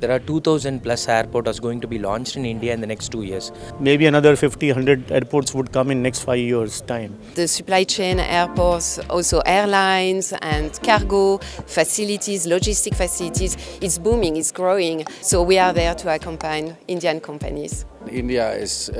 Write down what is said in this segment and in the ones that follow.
There are 2000 plus airports going to be launched in India in the next 2 years. Maybe another 50, 100 airports would come in next 5 years' time. The supply chain, airports, also airlines and cargo facilities, logistic facilities, it's booming, it's growing. So we are there to accompany Indian companies. India is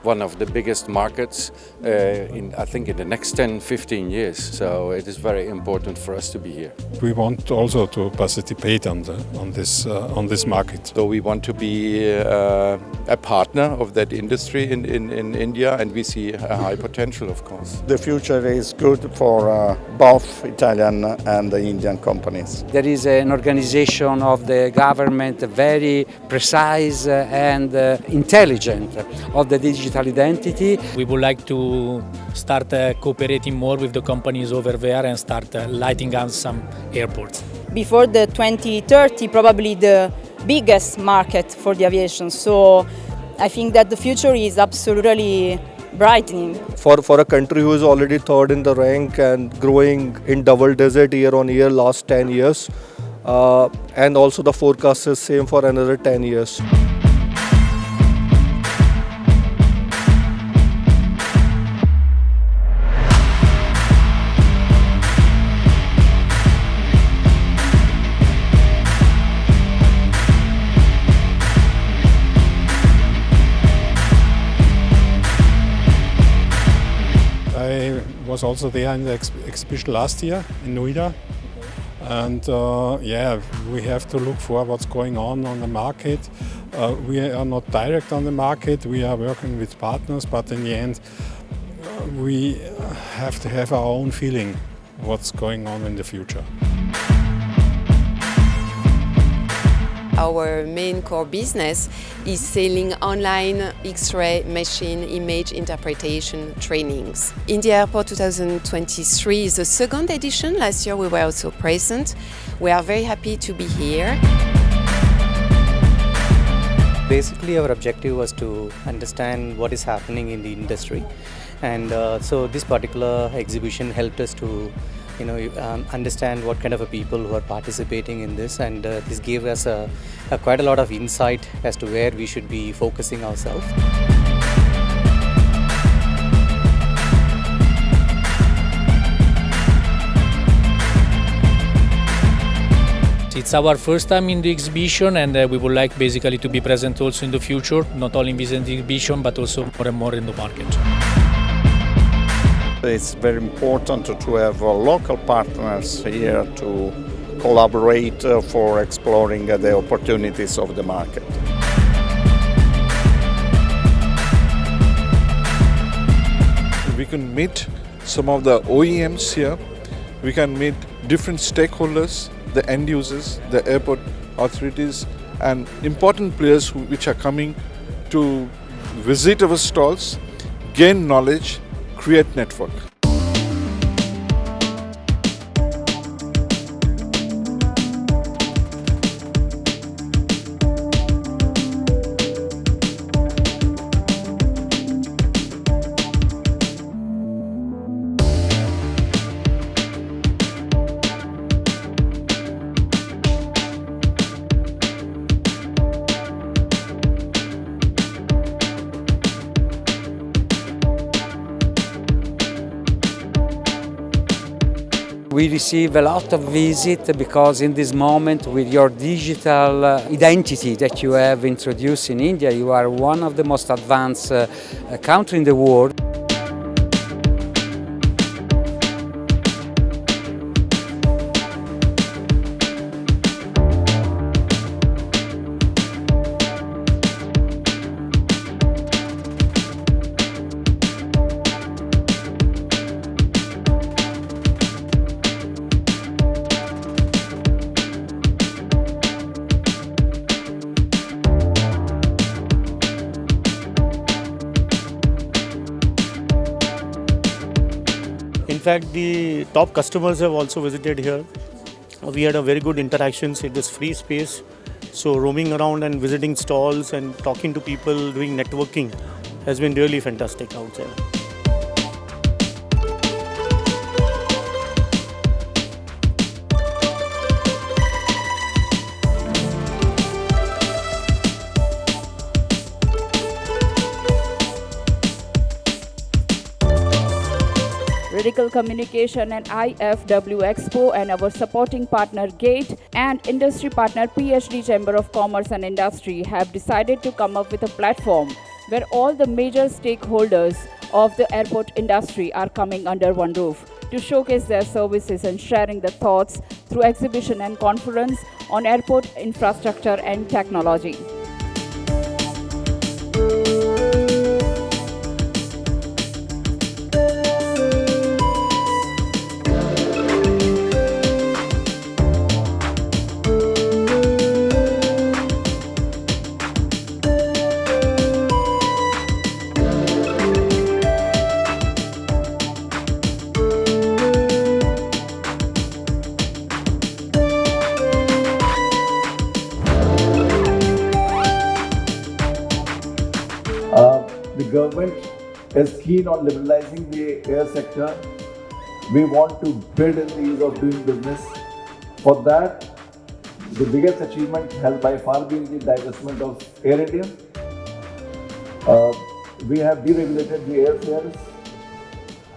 one of the biggest markets I think in the next 10-15 years, so it is very important for us to be here. We want also to participate on this market. So we want to be a partner of that industry in India, and we see a high potential, of course. The future is good for both Italian and the Indian companies. There is an organization of the government very precise and intelligent of the digital identity. We would like to start cooperating more with the companies over there and start lighting up some airports. Before the 2030, probably the biggest market for the aviation. So I think that the future is absolutely brightening. For a country who is already third in the rank and growing in double digit year on year last 10 years, and also the forecast is same for another 10 years. I was also there in the exhibition last year in Noida, and we have to look for what's going on the market. We are not direct on the market, we are working with partners, but in the end we have to have our own feeling what's going on in the future. Our main core business is selling online X-ray machine image interpretation trainings. India Airport 2023 is the second edition. Last year we were also present. We are very happy to be here. Basically, our objective was to understand what is happening in the industry, and so this particular exhibition helped us to understand what kind of a people who are participating in this, and this gave us quite a lot of insight as to where we should be focusing ourselves. It's our first time in the exhibition, and we would like basically to be present also in the future, not only in this exhibition but also more and more in the market. It's very important to have local partners here to collaborate for exploring the opportunities of the market. We can meet some of the OEMs here, we can meet different stakeholders, the end users, the airport authorities, and important players which are coming to visit our stalls, gain knowledge, create network. We receive a lot of visits because in this moment, with your digital identity that you have introduced in India, you are one of the most advanced countries in the world. In fact, the top customers have also visited here. We had a very good interactions in this free space. So roaming around and visiting stalls and talking to people, doing networking has been really fantastic out there. Medical Communication and IFW Expo, and our supporting partner GATE and industry partner PhD Chamber of Commerce and Industry have decided to come up with a platform where all the major stakeholders of the airport industry are coming under one roof to showcase their services and sharing their thoughts through exhibition and conference on airport infrastructure and technology. The government is keen on liberalizing the air sector. We want to build in the ease of doing business. For that, the biggest achievement has by far been the divestment of Air India. We have deregulated the airfares,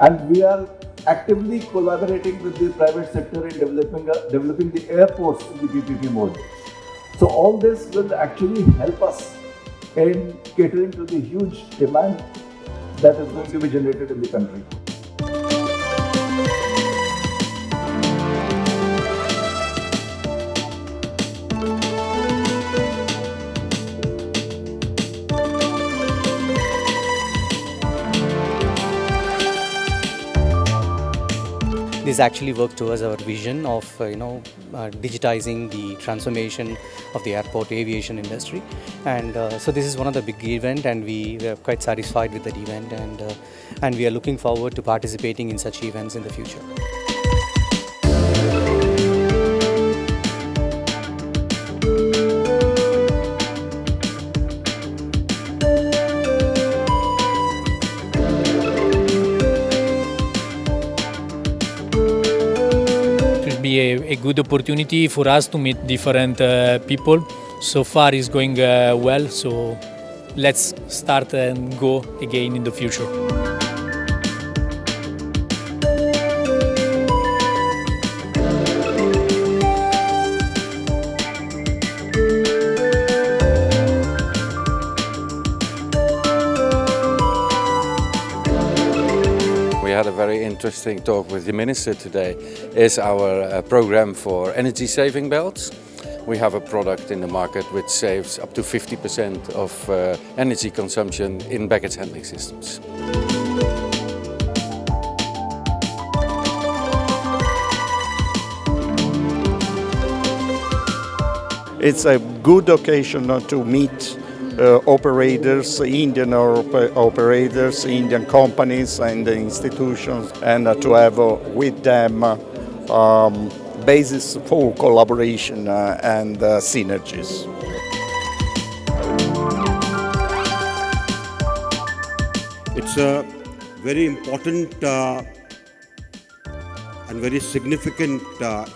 and we are actively collaborating with the private sector in developing the airports in the PPP mode. So all this will actually help us in catering to the huge demand that is going to be generated in the country. This actually worked towards our vision of digitizing the transformation of the airport aviation industry, and so this is one of the big event, and we are quite satisfied with that event, and we are looking forward to participating in such events in the future. A good opportunity for us to meet different people. So far it's going well, so let's start and go again in the future. We had a very interesting talk with the Minister today. Is our program for energy saving belts. We have a product in the market which saves up to 50% of energy consumption in baggage handling systems. It's a good occasion to meet operators, Indian operators, Indian companies and institutions, and to have with them basis for collaboration and synergies. It's a very important and very significant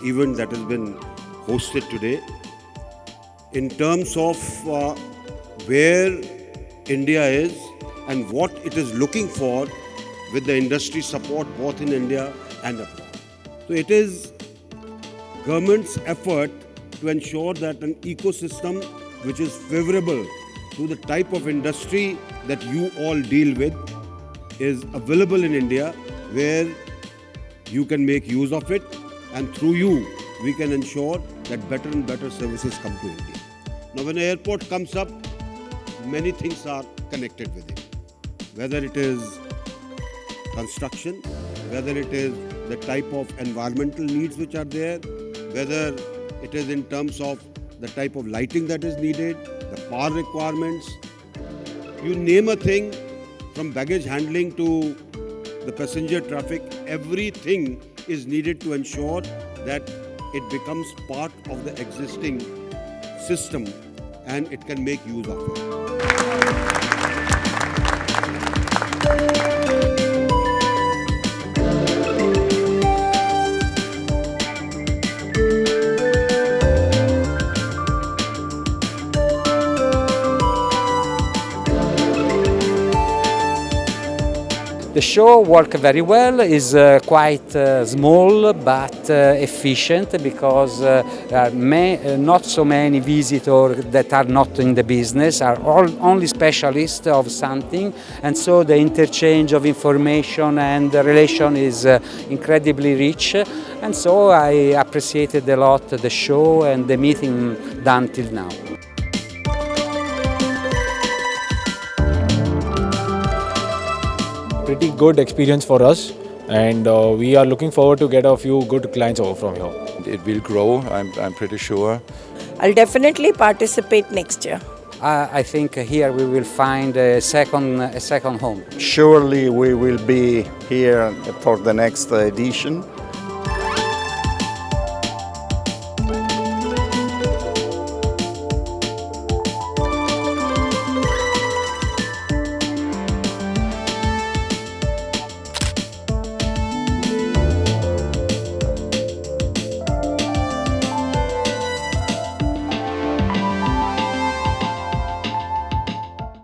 event that has been hosted today. In terms of where India is and what it is looking for with the industry support both in India and abroad. So it is government's effort to ensure that an ecosystem which is favorable to the type of industry that you all deal with is available in India, where you can make use of it, and through you we can ensure that better and better services come to India. Now when an airport comes up, many things are connected with it, whether it is construction, whether it is the type of environmental needs which are there, whether it is in terms of the type of lighting that is needed, the power requirements. You name a thing, from baggage handling to the passenger traffic, everything is needed to ensure that it becomes part of the existing system and it can make use of it. The show worked very well, is quite small but efficient because there are not so many visitors that are not in the business, are only specialists of something, and so the interchange of information and the relation is incredibly rich, and so I appreciated a lot the show and the meeting done till now. Pretty good experience for us, and we are looking forward to get a few good clients over from here. It will grow, I'm pretty sure. I'll definitely participate next year. I think here we will find a second home. Surely we will be here for the next edition.